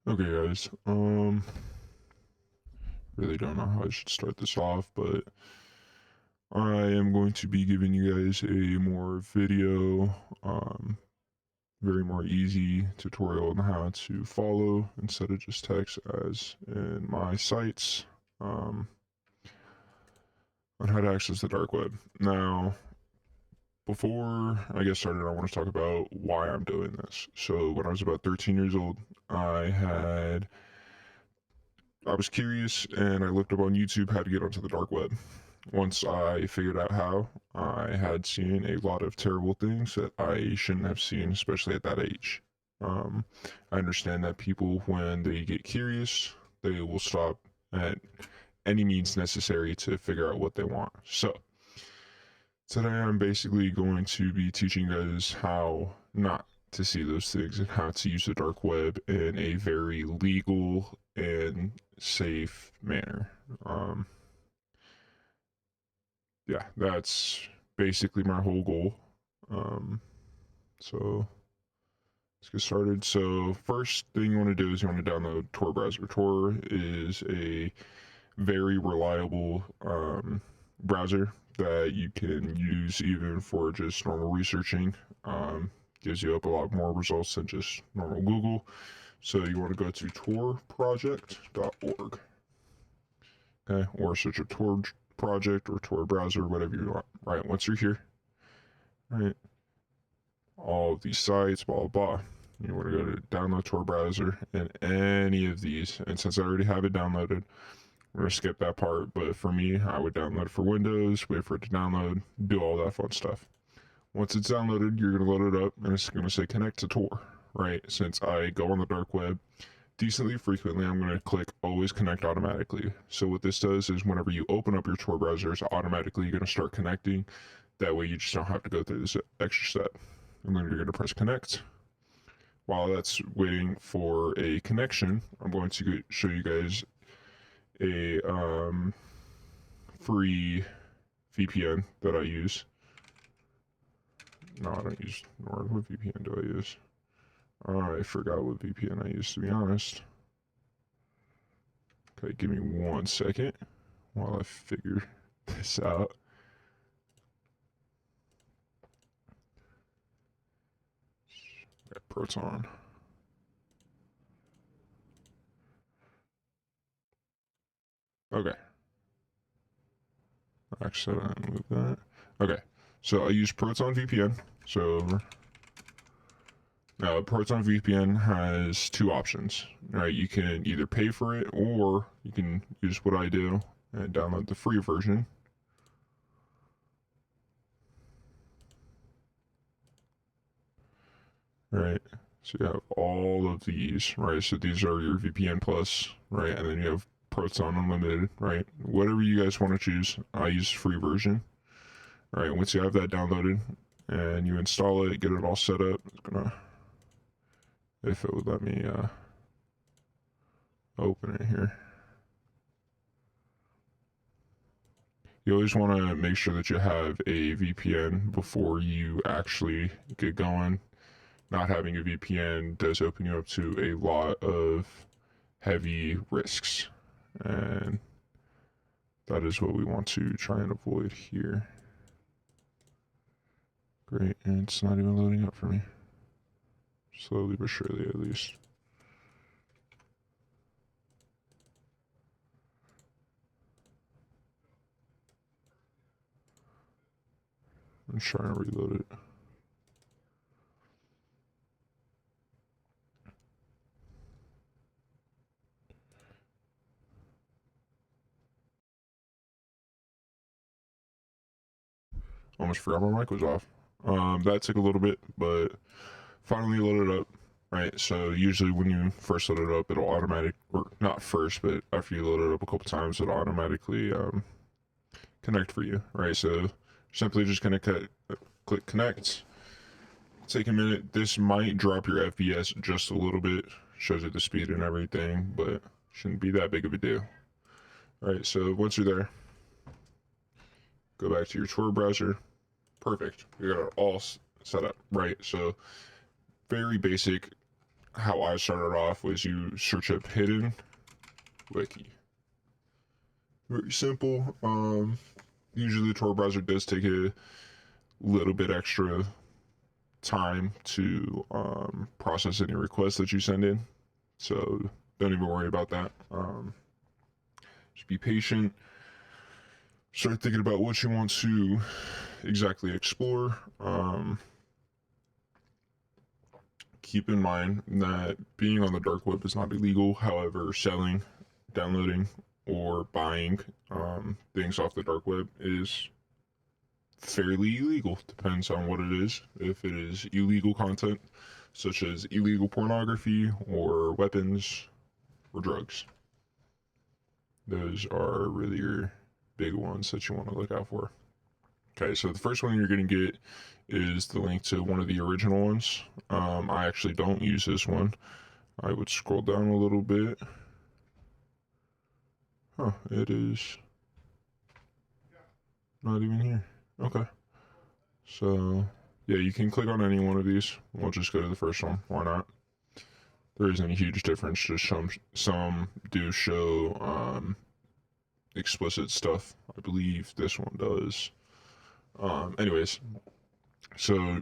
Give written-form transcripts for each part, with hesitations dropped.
Okay, guys. Really don't know how I should start this off, but I am going to be giving you guys a more video, very more easy tutorial on how to follow instead of just text, as in my sites, um, on how to access the dark web. Now, before I get started, I want to talk about why I'm doing this. So, when I was about 13 years old, I had I was curious and I looked up on YouTube how to get onto the dark web. Once I figured out how, I had seen a lot of terrible things that I shouldn't have seen, especially at that age. Um, I understand that people, when they get curious, they will stop at any means necessary to figure out what they want. So, today I'm basically going to be teaching you guys how not to see those things and how to use the dark web in a very legal and safe manner. Um, yeah, that's basically my whole goal. Um, so let's get started. So first thing you want to do is you want to download Tor browser. Tor is a very reliable browser that you can use even for just normal researching. Gives you up a lot more results than just normal Google. So you want to go to torproject.org. Okay, or search a Tor project or Tor browser, whatever you want. Right, once you're here, right, all of these sites, blah, blah, blah. You want to go to download Tor browser and any of these. And since I already have it downloaded, we're going to skip that part. But for me, I would download for Windows, wait for it to download, do all that fun stuff. Once it's downloaded, you're going to load it up and it's going to say connect to Tor, right? Since I go on the dark web decently frequently, I'm going to click always connect automatically. So what this does is whenever you open up your Tor browser, it's automatically going to start connecting. That way you just don't have to go through this extra step. And then you're going to press connect. While that's waiting for a connection, I'm going to show you guys a free VPN that I use. No, I don't use Nord. What VPN do I use? I forgot what VPN I use, to be honest. Okay, give me 1 second while I figure this out. Got Proton. Okay. Actually, I didn't move that. Okay. So I use Proton VPN. So now Proton VPN has two options. Right, you can either pay for it or you can use what I do and download the free version. Right. So you have all of these, right? So these are your VPN Plus, right? And then you have Proton Unlimited, right? Whatever you guys want to choose. I use free version. All right. Once you have that downloaded and you install it, get it all set up, it's gonna, if it would let me open it here. You always want to make sure that you have a VPN before you actually get going. Not having a VPN does open you up to a lot of heavy risks, and that is what we want to try and avoid here. Great, and it's not even loading up for me. Slowly but surely, at least. I'm trying to reload it. Almost forgot my mic was off. That took a little bit, but finally loaded up. Right, so usually when you first load it up, it'll automatic, or not first, but after you load it up a couple times, it'll automatically connect for you. Right, so simply just gonna click connect. Take a minute. This might drop your FPS just a little bit. Shows you the speed and everything, but shouldn't be that big of a deal. All right, so once you're there, go back to your Tor browser. Perfect. You got it all set up, right? So very basic. how I started off was you search up hidden wiki. Very simple. Usually the Tor browser does take a little bit extra time to process any requests that you send in, so don't even worry about that. Just be patient. Start thinking about what you want to exactly explore. Keep in mind that being on the dark web is not illegal. However, selling, downloading, or buying things off the dark web is fairly illegal. Depends on what it is. If it is illegal content, such as illegal pornography or weapons or drugs, those are really your big ones that you want to look out for. Okay, so the first one you're going to get is the link to one of the original ones. I actually don't use this one. I would scroll down a little bit. It is not even here. Okay. So, yeah, you can click on any one of these. We'll just go to the first one. Why not? There isn't a huge difference. Just some do show explicit stuff. I believe this one does. Anyways, so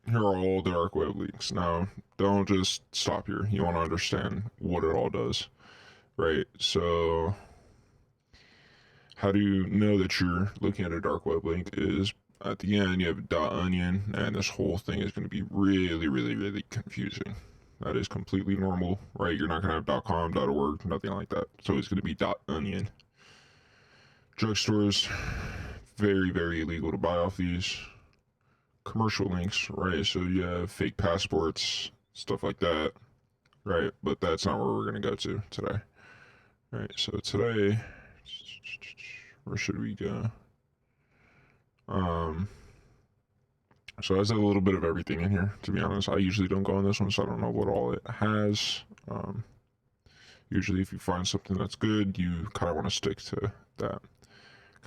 here are all the dark web links. Now, don't just stop here. You want to understand what it all does, right? So, how do you know that you're looking at a dark web link is at the end you have .onion, and this whole thing is going to be really confusing. That is completely normal, right? You're not going to have .com, .org, nothing like that. So it's going to be .onion. Drugstores, very illegal to buy off these. Commercial links, right? So you have fake passports, stuff like that, right? But that's not where we're going to go to today. Right, so today, where should we go? So it has a little bit of everything in here, to be honest. I usually don't go on this one, so I don't know what all it has. Usually if you find something that's good, you kind of want to stick to that.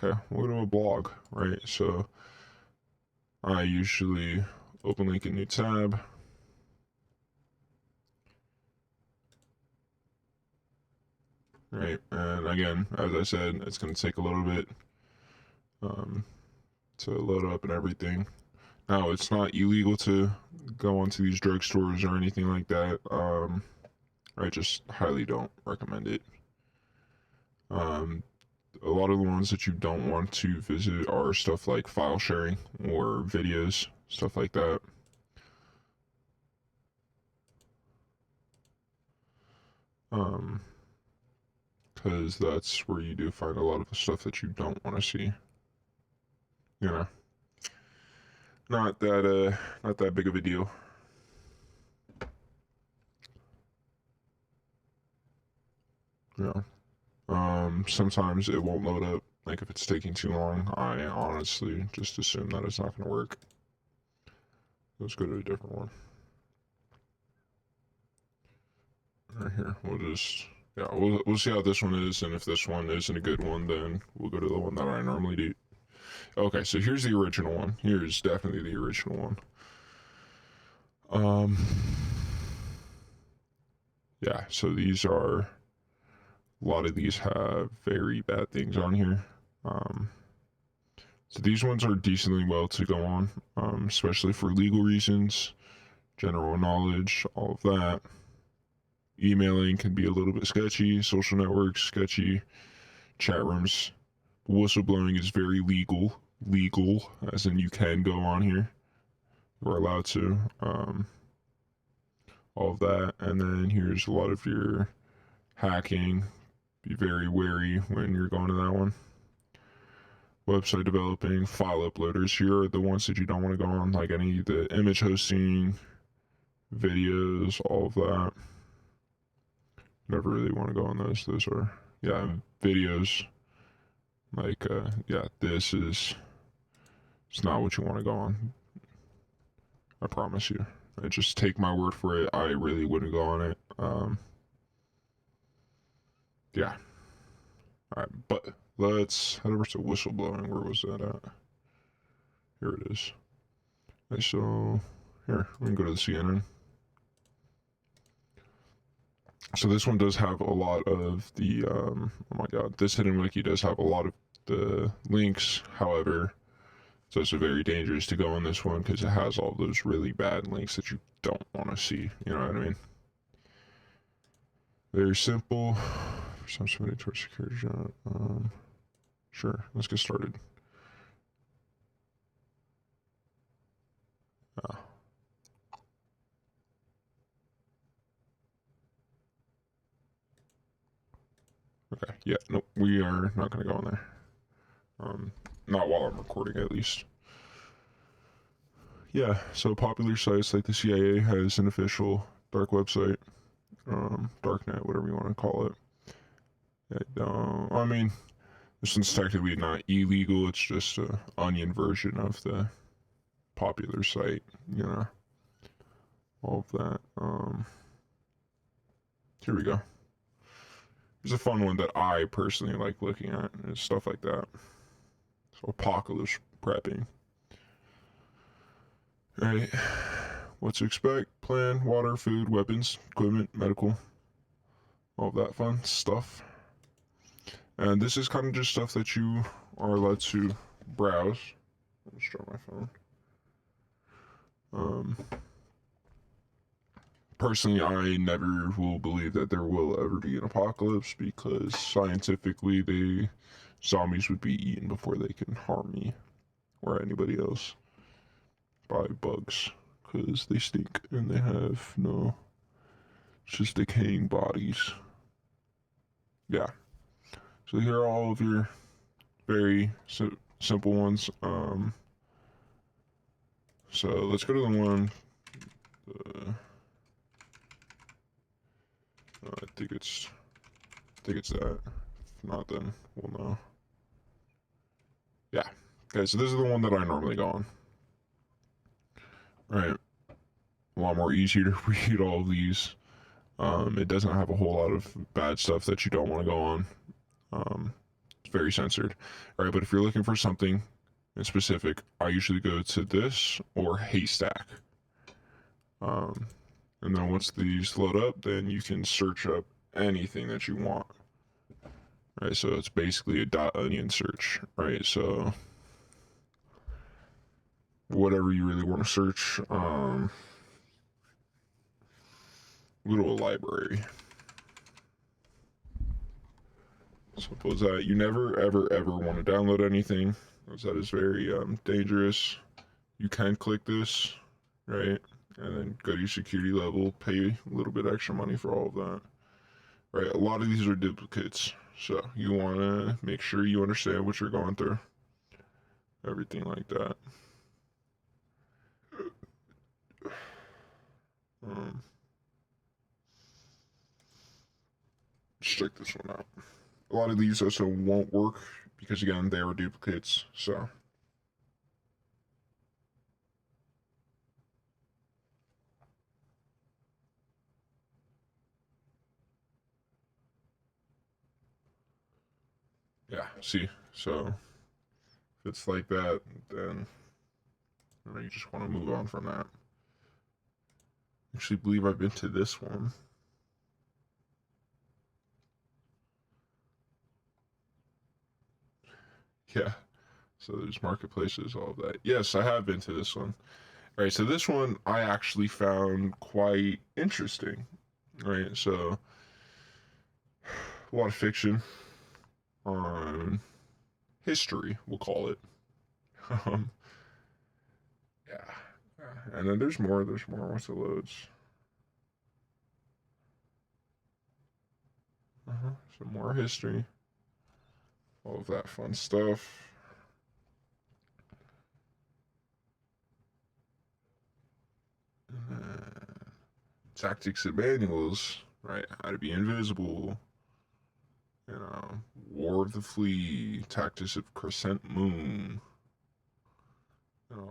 Okay, we'll go to a blog, right? So I usually open link a new tab. Right, and again, as I said, it's going to take a little bit to load up and everything. Now, it's not illegal to go onto these drugstores or anything like that. I just highly don't recommend it. A lot of the ones that you don't want to visit are stuff like file sharing or videos, stuff like that. Because that's where you do find a lot of the stuff that you don't want to see. You know, not that big of a deal. You know, sometimes it won't load up. Like if it's taking too long, I honestly just assume that it's not going to work. Let's go to a different one. Right here, we'll see how this one is, and if this one isn't a good one, then we'll go to the one that I normally do. Okay, so here's the original one. Here's definitely the original one. Yeah, so these are, a lot of these have very bad things on here. So these ones are decently well to go on, especially for legal reasons, general knowledge, all of that. Emailing can be a little bit sketchy, social networks sketchy, chat rooms. Whistleblowing is very legal, as in you can go on here. You're allowed to. All of that. And then here's a lot of your hacking. Be very wary when you're going to that one. Website developing, file uploaders. Here are the ones that you don't want to go on, like the image hosting, videos, all of that. Never really want to go on those. Those are, yeah, videos. Like, yeah, this is, it's not what you want to go on. I promise you. Just take my word for it. I really wouldn't go on it. Yeah. Alright, but let's head over to whistleblowing. Where was that at? Here it is. Okay, so here, we can go to the CNN. So this one does have a lot of the oh my god, this hidden wiki does have a lot of the links. However, it's also very dangerous to go on this one because it has all those really bad links that you don't want to see. You know what I mean? Very simple. For some submitting towards security job. Sure, let's get started. Oh, okay. Yeah, nope. We are not going to go on there. Not while I'm recording, at least. Yeah, so popular sites like the CIA has an official dark website, Darknet, whatever you want to call it. I mean, this one's technically not illegal. It's just a onion version of the popular site. You know, all of that. Here we go. There's a fun one that I personally like looking at and stuff like that. So apocalypse prepping. Right. What to expect, plan, water, food, weapons, equipment, medical, all of that fun stuff. And this is kind of just stuff that you are allowed to browse. Let's try my phone. Personally, I never will believe that there will ever be an apocalypse because scientifically, zombies would be eaten before they can harm me or anybody else by bugs because they stink and they have no, just decaying bodies. Yeah. So here are all of your very simple ones. So let's go to the one. I think it's that. If not, then we'll know. Yeah. Okay, so this is the one that I normally go on. Right. A lot more easier to read all of these. It doesn't have a whole lot of bad stuff that you don't want to go on. It's very censored. All right, but if you're looking for something in specific, I usually go to this or Haystack. And then once these load up, then you can search up anything that you want. Right, so it's basically a .onion search, right? So whatever you really want to search, little library. Suppose that you never ever want to download anything, because that is very dangerous. You can click this, right, and then go to your security level, pay a little bit extra money for all of that. Right, a lot of these are duplicates, so you want to make sure you understand what you're going through. Everything like that. Just check this one out. A lot of these also won't work because again they are duplicates. So yeah, see, so if it's like that, then you just want to move on from that. I actually believe I've been to this one. Yeah. So there's marketplaces, all of that. Yes, I have been to this one. All right, so this one I actually found quite interesting. Right, so a lot of fiction on history, we'll call it. um, yeah, and then there's more. There's more once it loads. Some more history, all of that fun stuff. Tactics and manuals, right? How to be invisible. War of the Flea, Tactics of Crescent Moon.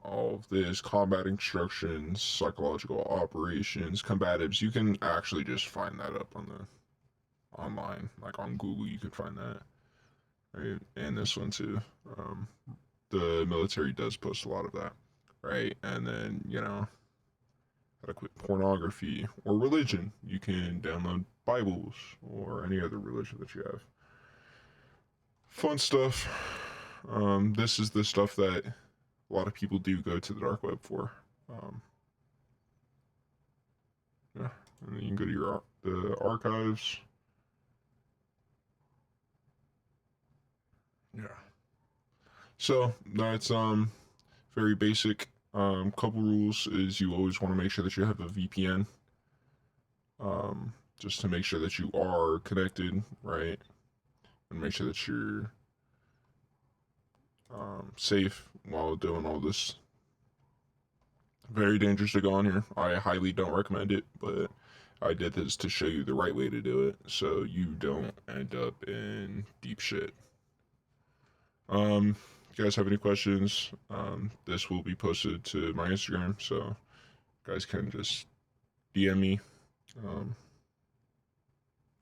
All of this, combat instructions, psychological operations, combatives. You can actually just find that up on the online, like on Google. You can find that, right? And this one too. The military does post a lot of that, right? And then how to quit pornography or religion. You can download Bibles or any other religion that you have. Fun stuff. This is the stuff that a lot of people do go to the dark web for. Yeah, and then you can go to the archives. Yeah. So that's very basic. Couple rules is you always want to make sure that you have a VPN. Just to make sure that you are connected, right? And make sure that you're safe while doing all this. Very dangerous to go on here. I highly don't recommend it, but I did this to show you the right way to do it so you don't end up in deep shit. If you guys have any questions, this will be posted to my Instagram, so you guys can just DM me.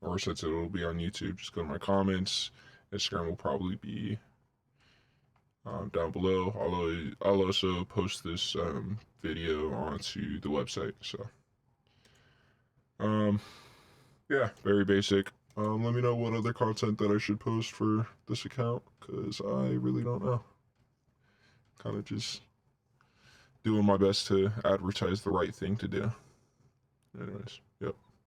Or since it will be on YouTube, just go to my comments. Instagram will probably be down below. I'll also post this video onto the website. So, yeah, very basic. Let me know what other content that I should post for this account, because I really don't know. Kind of just doing my best to advertise the right thing to do. Anyways.